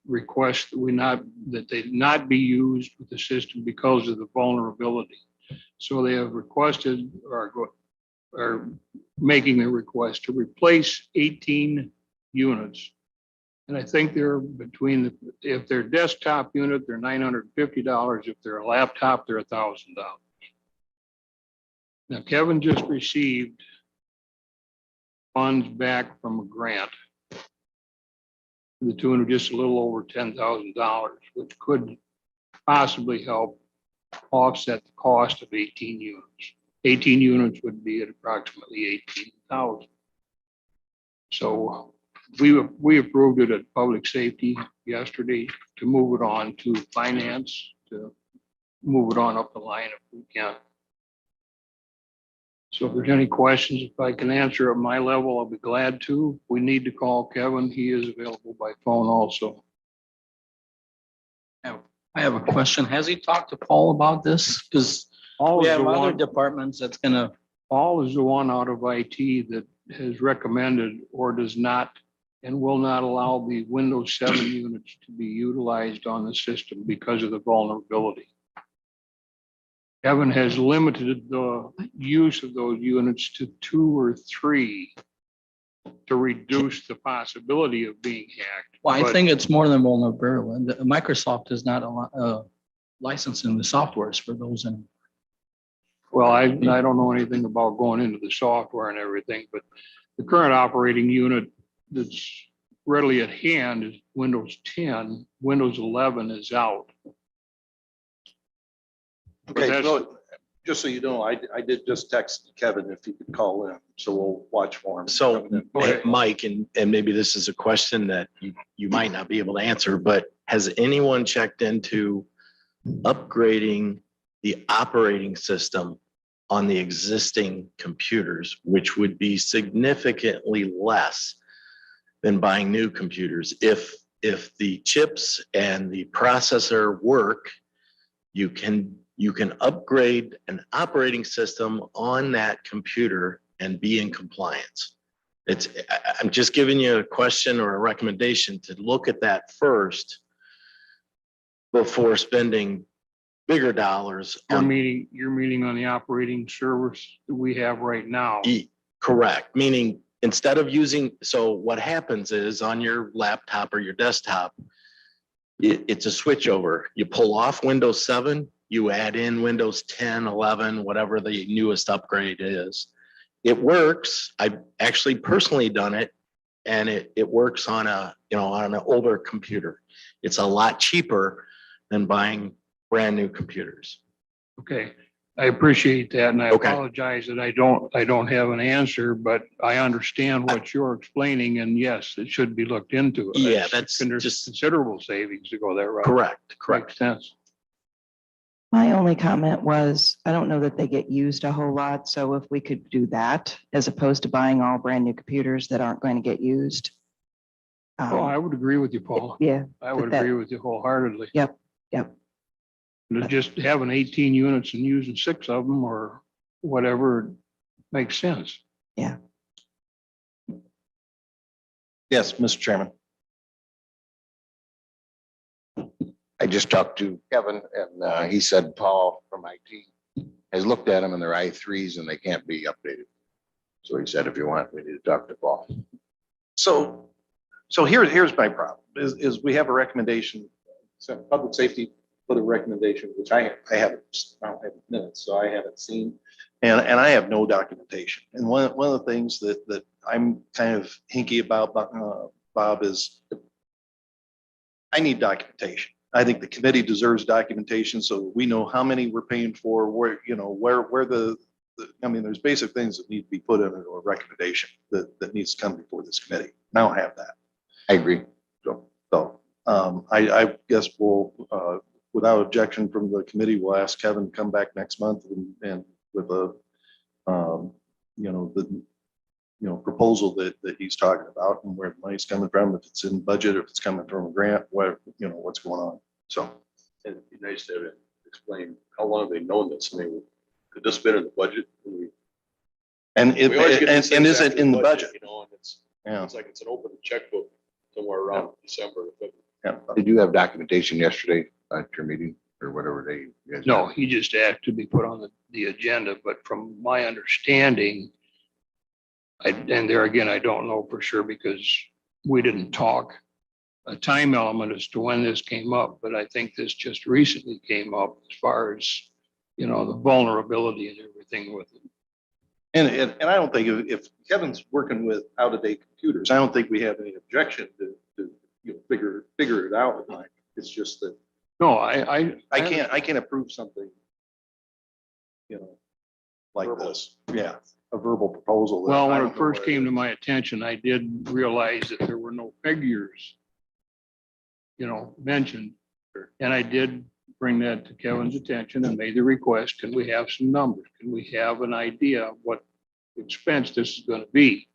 request that they not be used with the system because of the vulnerability. So they have requested or making the request to replace 18 units. And I think they're if they're desktop unit, they're $950. If they're a laptop, they're $1,000. Now, Kevin just received funds back from a grant to the tune of just a little over $10,000, which could possibly help offset the cost of 18 units. 18 units would be at approximately 18,000. So we approved it at public safety yesterday to move it on to finance, to move it on up the line if we can. So if there's any questions, if I can answer at my level, I'll be glad to. If we need to call Kevin, he is available by phone also. I have a question. Has he talked to Paul about this? Because Paul we is have the other one, departments that's gonna, Paul is the one out of IT that has recommended or does not and will not allow the Windows 7 units to be utilized on the system because of the vulnerability. Kevin has limited the use of those units to 2 or 3 to reduce the possibility of being hacked. Well, I But- think it's more than vulnerable. And Microsoft is not licensing the softwares for those. And Well, I don't know anything about going into the software and everything, but the current operating unit that's readily at hand is Windows 10. Windows 11 is out. But Okay, that's- so just so you know, I did just text Kevin if he could call in, so we'll watch for him. So, hey, Mike, and maybe this is a question that you might not be able to answer, but has anyone checked into upgrading the operating system on the existing computers, which would be significantly less than buying new computers? If the chips and the processor work, you can upgrade an operating system on that computer and be in compliance. I'm just giving you a question or a recommendation to look at that first before spending bigger dollars You're on. meaning on the operating service that we have right now. Correct, meaning instead of using, so what happens is on your laptop or your desktop, it's a switchover. You pull off Windows 7, you add in Windows 10, 11, whatever the newest upgrade is. It works. I've actually personally done it, and it works on on an older computer. It's a lot cheaper than buying brand new computers. Okay, I appreciate that, and I Okay. apologize that I don't have an answer, but I understand what you're explaining, and yes, it should be looked into. Yeah, It's that's just- considerable savings to go that route. Correct. Makes sense. My only comment was, I don't know that they get used a whole lot, so if we could do that as opposed to buying all brand new computers that aren't going to get used. Oh, I would agree with you, Paul. Yeah, I would that- agree with you wholeheartedly. Yep. To just having 18 units and using 6 of them or whatever makes sense. Yes, Mr. Chairman. I just talked to Kevin and he said Paul from IT has looked at them and they're i3s and they can't be updated. So he said, if you want, we need to talk to Paul. So here's my problem, is we have a recommendation, so public safety put a recommendation, which I don't have minutes, so I haven't seen. And I have no documentation. And one of the things that I'm kind of hinky about, Bob, is I need documentation. I think the committee deserves documentation so we know how many we're paying for, where I mean, there's basic things that need to be put in a recommendation that needs to come before this committee. And I don't have that. I agree. So I guess we'll, without objection from the committee, we'll ask Kevin to come back next month and with a, proposal that he's talking about and where the money's coming from, if it's in budget, if it's coming from a grant, what's going on. So. And it'd be nice to have it explain how long have they known this? I mean, could this been in the budget? And We always get these things is it after in the budget? You know, and it's Yeah. like it's an open checkbook somewhere around December. Yeah. Did you have documentation yesterday at your meeting or whatever day? you guys No, had? he just asked to be put on the agenda, but from my understanding, and there again, I don't know for sure because we didn't talk a time element as to when this came up, but I think this just recently came up as far as, the vulnerability and everything with it. And I don't think if Kevin's working with out-of-date computers, I don't think we have any objection to figure it out. It's just that No, I can't approve something, like this. Yeah, a verbal proposal. that Well, I when don't it know first where came to is. my attention, I did realize that there were no figures, mentioned. And I did bring that to Kevin's attention and made the request, can we have some numbers? Can we have an idea of what expense this is going to be?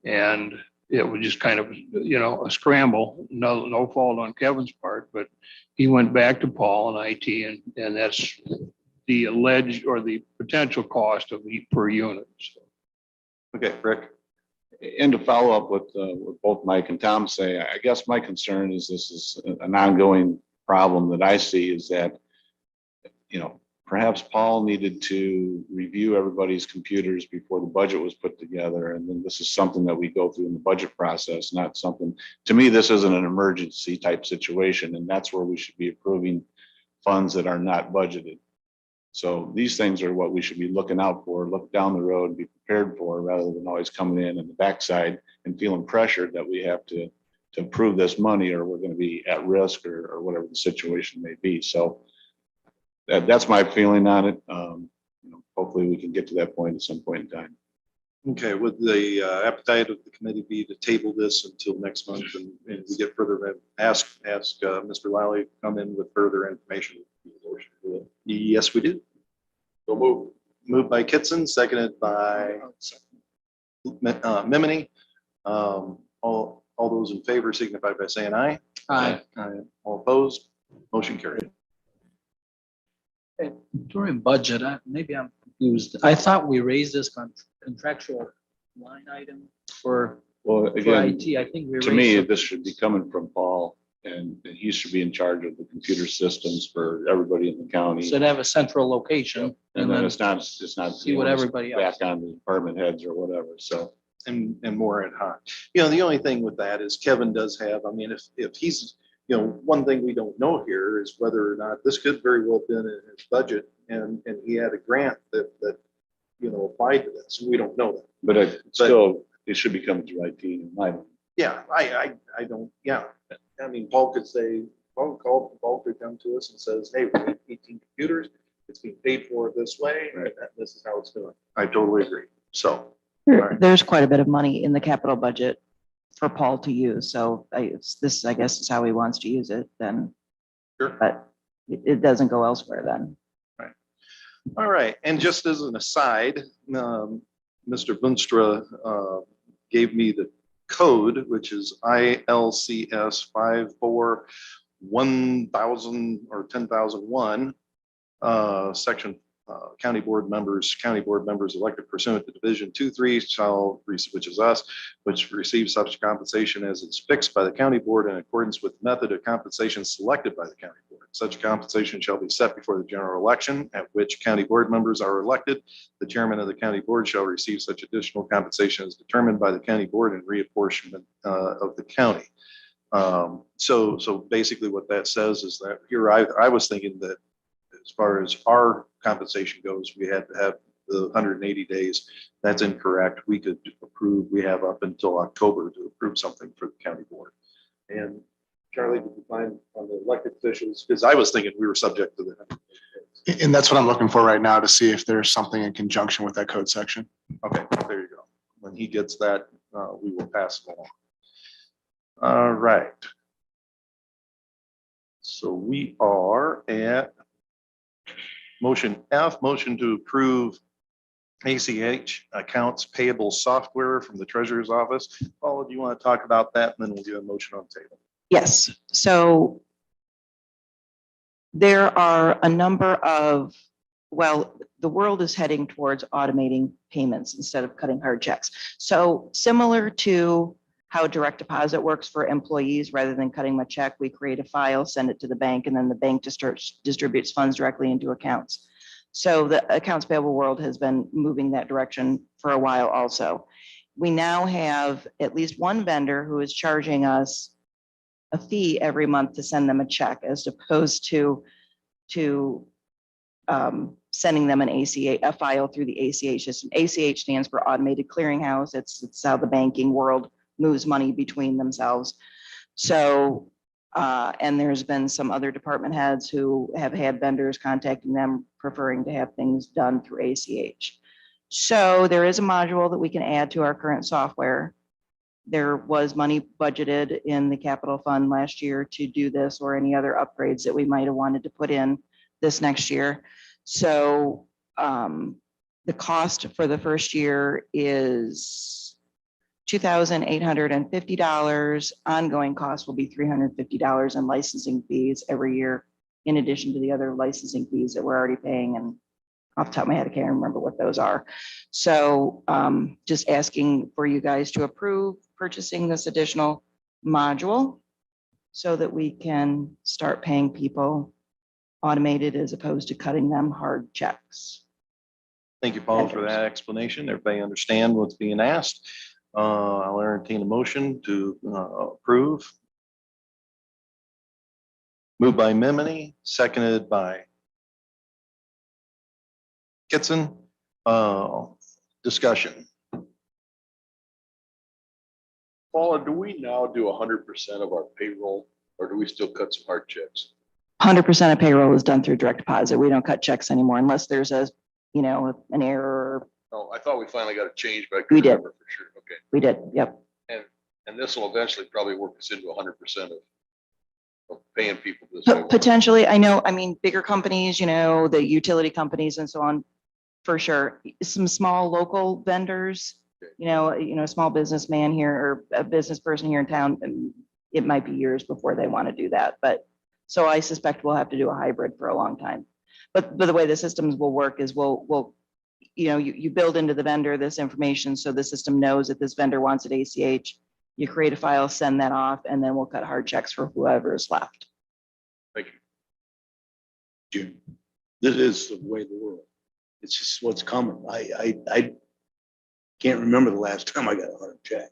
And it was just kind of, a scramble, no fault on Kevin's part, but he went back to Paul and IT and that's the alleged or the potential cost of each per unit. So, Okay, Rick. And to follow up with both Mike and Tom say, I guess my concern is this is an ongoing problem that I see is that, perhaps Paul needed to review everybody's computers before the budget was put together. And then this is something that we go through in the budget process, not something, to me, this isn't an emergency type situation. And that's where we should be approving funds that are not budgeted. So these things are what we should be looking out for, look down the road, be prepared for, rather than always coming in the backside and feeling pressured that we have to approve this money or we're going to be at risk or whatever the situation may be. So that's my feeling on it. Hopefully we can get to that point at some point in time. Okay, would the appetite of the committee be to table this until next month and we get further, ask Mr. Lally to come in with further information? Yes, we do. So move. Moved by Kitson, seconded by Mimini. All those in favor signify by saying aye. Aye. All opposed, motion carried. During budget, maybe I'm confused. I thought we raised this contractual line item for Well, again, IT. I think we to me, raised. this should be coming from Paul and he should be in charge of the computer systems for everybody in the county. Should have a central location And then it's not see what everybody else. back on the department heads or whatever. So And more ad hoc. The only thing with that is Kevin does have, I mean, if he's, one thing we don't know here is whether or not this could very well been in his budget and he had a grant that applied to this. We don't know that. but still, it should be coming through IT in my mind. Yeah, I don't, yeah. I mean, Paul could Paul could come to us and says, hey, we have 18 computers. It's being paid for this way. And this is how it's doing. I totally agree. So. There's quite a bit of money in the capital budget for Paul to use. So this, I guess, is how he wants to use it then. Sure. But it doesn't go elsewhere then. All right, and just as an aside, Mr. Bunstra gave me the code, which is ILCS 541000 or 10,001, section county board members elected pursuant to Division 2-3 shall, which is us, which receives such compensation as is fixed by the county board in accordance with method of compensation selected by the county board. Such compensation shall be set before the general election at which county board members are elected. The chairman of the county board shall receive such additional compensation as determined by the county board and reapportionment of the county. So basically what that says is that here I was thinking that as far as our compensation goes, we had to have the 180 days. That's incorrect. We could approve, we have up until October to approve something for the county board. And Charlie, did you find on the elected officials? Because I was thinking we were subject to that. And that's what I'm looking for right now to see if there's something in conjunction with that code section. Okay, there you go. When he gets that, we will pass it along. All right. So we are at motion F, motion to approve ACH accounts payable software from the treasurer's office. Paula, do you want to talk about that? And then we'll do a motion on the table. Yes, so there are a number of, the world is heading towards automating payments instead of cutting hard checks. So similar to how direct deposit works for employees, rather than cutting a check, we create a file, send it to the bank, and then the bank distributes funds directly into accounts. So the accounts payable world has been moving that direction for a while also. We now have at least one vendor who is charging us a fee every month to send them a check, as opposed to sending them an a file through the ACH system. ACH stands for Automated Clearinghouse. It's how the banking world moves money between themselves. So, and there's been some other department heads who have had vendors contacting them, preferring to have things done through ACH. So there is a module that we can add to our current software. There was money budgeted in the capital fund last year to do this or any other upgrades that we might have wanted to put in this next year. So the cost for the first year is $2,850. Ongoing cost will be $350 in licensing fees every year, in addition to the other licensing fees that we're already paying. And off the top of my head, I can't remember what those are. So just asking for you guys to approve purchasing this additional module so that we can start paying people automated as opposed to cutting them hard checks. Thank you, Paul, for that explanation. Everybody understand what's being asked. I'll entertain a motion to approve. Moved by Memini, seconded by Kitson. Discussion. Paula, do we now do 100% of our payroll or do we still cut some hard checks? 100% of payroll is done through direct deposit. We don't cut checks anymore unless there's a, you know, an error. No, I thought we finally got a change, but I We couldn't did. remember for sure. Okay. We did, yep. And this will eventually probably work us into 100% of paying people this way. Potentially, I know, I mean, bigger companies, you know, the utility companies and so on, for sure. Some small local vendors, you know, a small businessman here or a business person here in town, and it might be years before they want to do that. But so I suspect we'll have to do a hybrid for a long time. But the way the systems will work is we'll you know, you build into the vendor this information so the system knows that this vendor wants it ACH. You create a file, send that off, and then we'll cut hard checks for whoever is left. Thank you. Jim, this is the way of the world. It's just what's coming. I can't remember the last time I got a hard check.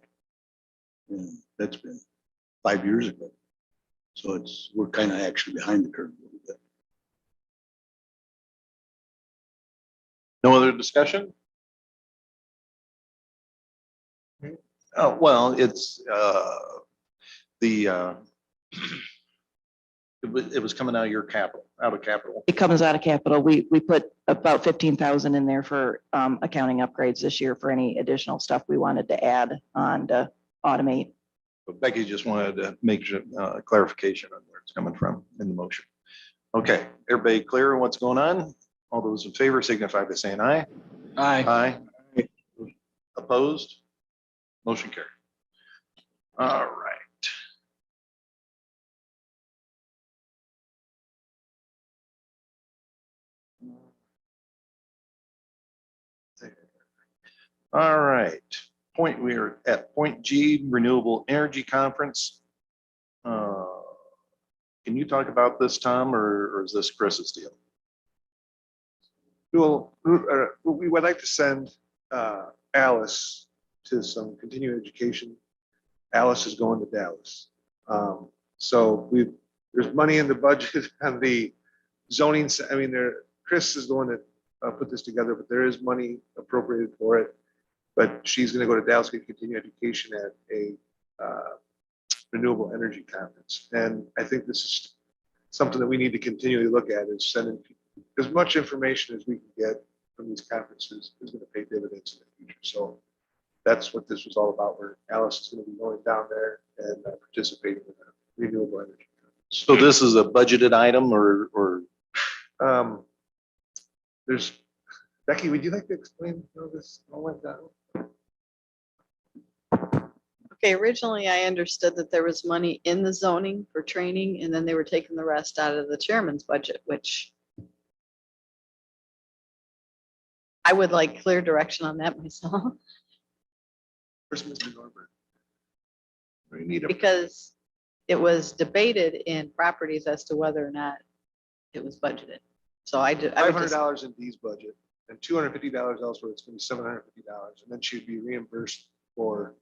Yeah, that's been 5 years ago. So we're kind of actually behind the curve a little bit. No other discussion? Oh, well, it's it was coming out of your capital, out of capital. It comes out of capital. We put about 15,000 in there for accounting upgrades this year for any additional stuff we wanted to add on to automate. But Becky just wanted to make sure clarification on where it's coming from in the motion. Okay, everybody clear on what's going on? All those in favor signify by saying aye. Aye. Aye. Opposed? Motion carried. All right. All right. We are at point G, Renewable Energy Conference. Can you talk about this, Tom, or is this Chris's deal? We would like to send Alice to some continuing education. Alice is going to Dallas. So there's money in the budget on the zoning. I mean, Chris is the one that put this together, but there is money appropriated for it. But she's going to go to Dallas to continue education at a renewable energy conference. And I think this is something that we need to continually look at, is sending as much information as we can get from these conferences is going to pay dividends in the future. So that's what this was all about, where Alice is going to be going down there and participating in a renewable energy conference. So this is a budgeted item or There's, Becky, would you like to explain how this all went down? Okay, originally I understood that there was money in the zoning for training, and then they were taking the rest out of the chairman's budget, which I would like clear direction on that myself, Where's Mr. Norbert? we need a because it was debated in properties as to whether or not it was budgeted. So I would just, $500 in Dee's budget and $250 elsewhere. It's going to be $750, and then she'd be reimbursed for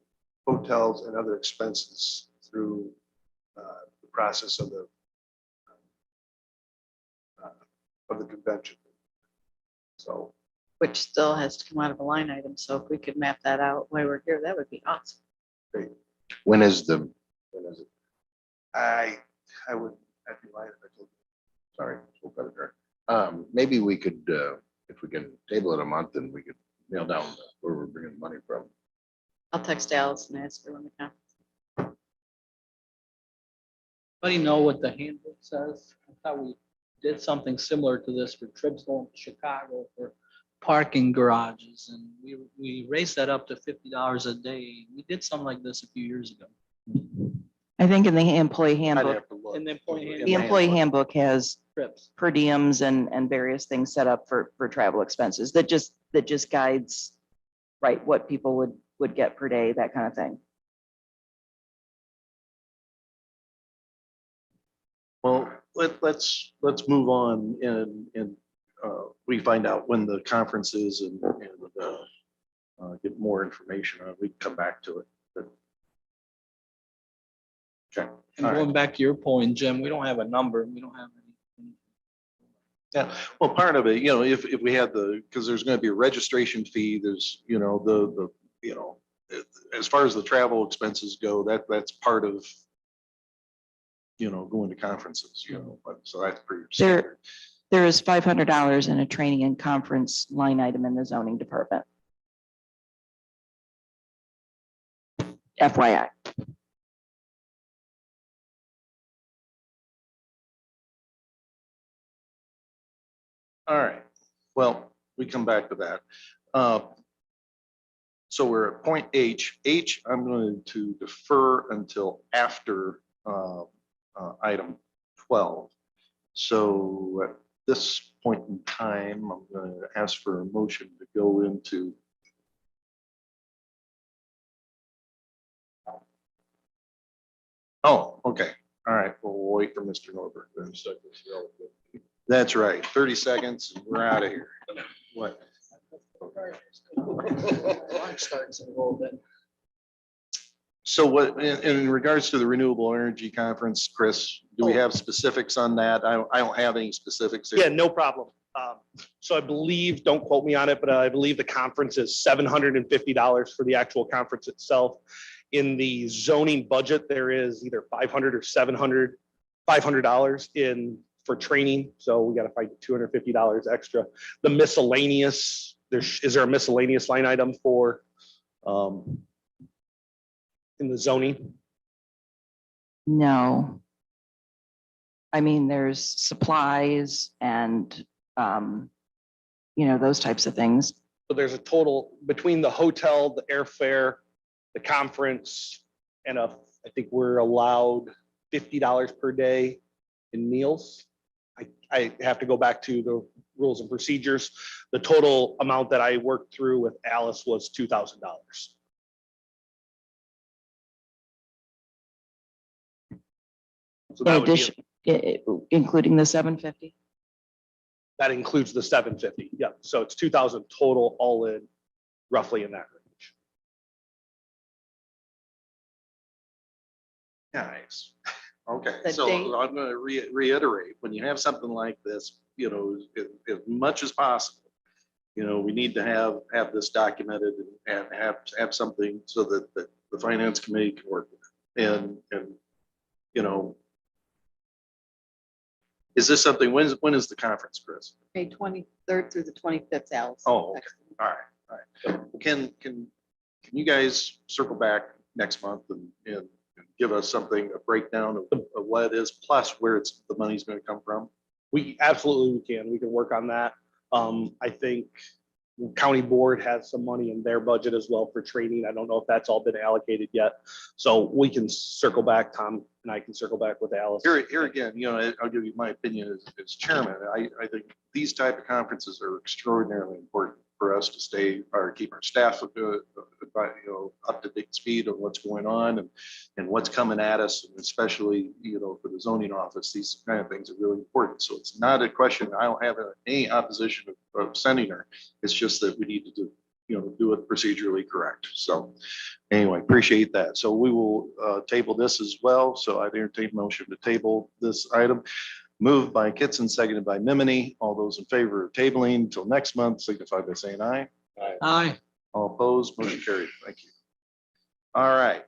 hotels and other expenses through the process of the convention. So which still has to come out of a line item. So if we could map that out while we're here, that would be awesome. When is it? I would, I'd be lying if I told you. Sorry, we'll cut it there. Maybe we could, if we can table it a month, then we could nail down where we're bringing the money from. I'll text Alice and ask her when the conference. Anybody know what the handbook says? I thought we did something similar to this for trips going to Chicago for parking garages, and we raised that up to $50 a day. We did something like this a few years ago. I think in the employee I'd handbook, have to look. In the employee the employee handbook has trips. per diems and various things set up for travel expenses that just guides, right, what people would get per day, that kind of thing. Well, let's move on and we find out when the conference is and get more information on it. We can come back to it. But- Okay. And All right. going back to your point, Jim, we don't have a number. We don't have any. Yeah, well, part of it, if we had because there's going to be a registration fee, there's, as far as the travel expenses go, that's part of, going to conferences, but so that's pretty standard. There is $500 in a training and conference line item in the zoning department. FYI. All right, well, we come back to that. So we're at point H. I'm going to defer until after item 12. So at this point in time, I'm going to ask for a motion to go into okay. All right, we'll wait for Mr. Norbert. That's right, 30 seconds and we're out of here. What? So what, in regards to the Renewable Energy Conference, Chris, do we have specifics on that? I don't have any specifics. Yeah, no problem. So I believe, don't quote me on it, but I believe the conference is $750 for the actual conference itself. In the zoning budget, there is either $500 or $500 in for training. So we got to find $250 extra. The miscellaneous, is there a miscellaneous line item for in the zoning? No. I mean, there's supplies and, those types of things. So there's a total between the hotel, the airfare, the conference, and I think we're allowed $50 per day in meals. I have to go back to the rules and procedures. The total amount that I worked through with Alice was $2,000. So In that would be, addition, including the 750. that includes the 750. Yeah, so it's 2,000 total, all in, roughly in that range. Nice. Okay, The so date. I'm going to reiterate, when you have something like this, as much as possible, we need to have this documented and have something so that the finance committee can work with it. And is this something, when is the conference, Chris? May 23rd through the 25th, Alice. Oh, okay. All right. Can you guys circle back next month and give us something, a breakdown of what it is, plus where the money's going to come from? We absolutely can. We can work on that. I think county board has some money in their budget as well for training. I don't know if that's all been allocated yet. So we can circle back, Tom and I can circle back with Alice. Here again, I'll give you my opinion as chairman. I think these type of conferences are extraordinarily important for us to stay or keep our staff up to date speed of what's going on and what's coming at us, and especially for the zoning office, these kind of things are really important. So it's not a question. I don't have any opposition of sending her. It's just that we need to do it procedurally correct. So anyway, appreciate that. So we will table this as well. So I entertain a motion to table this item. Moved by Kitson, seconded by Mimini. All those in favor of tabling until next month signify by saying aye. Aye. All opposed, motion carried. Thank you. All right,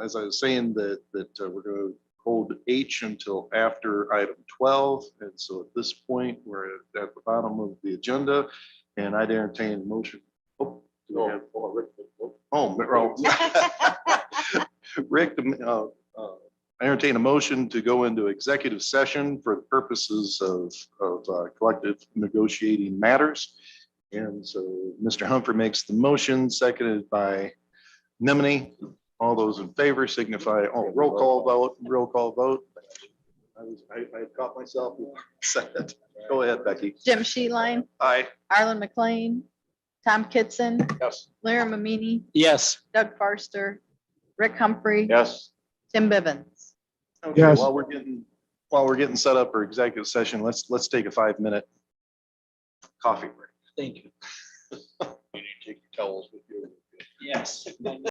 as I was saying that we're going to hold H until after item 12. And so at this point, we're at the bottom of the agenda and I'd entertain a motion. Oh, do we have- Rick, I entertain a motion to go into executive session for the purposes of collective negotiating matters. And so Mr. Humphrey makes the motion, seconded by Mimini. All those in favor signify, roll call vote. I caught myself. Second. Go ahead, Becky. Jim Sheeline, Aye. Arlen McLean, Tom Kitson, Yes. Lara Mamini, Yes. Doug Farster, Rick Humphrey, Yes. Tim Bivens. Okay, Yes. while we're getting while we're getting set up for executive session, let's take a 5-minute coffee break. Thank you. You need to take your towels with you. Yes.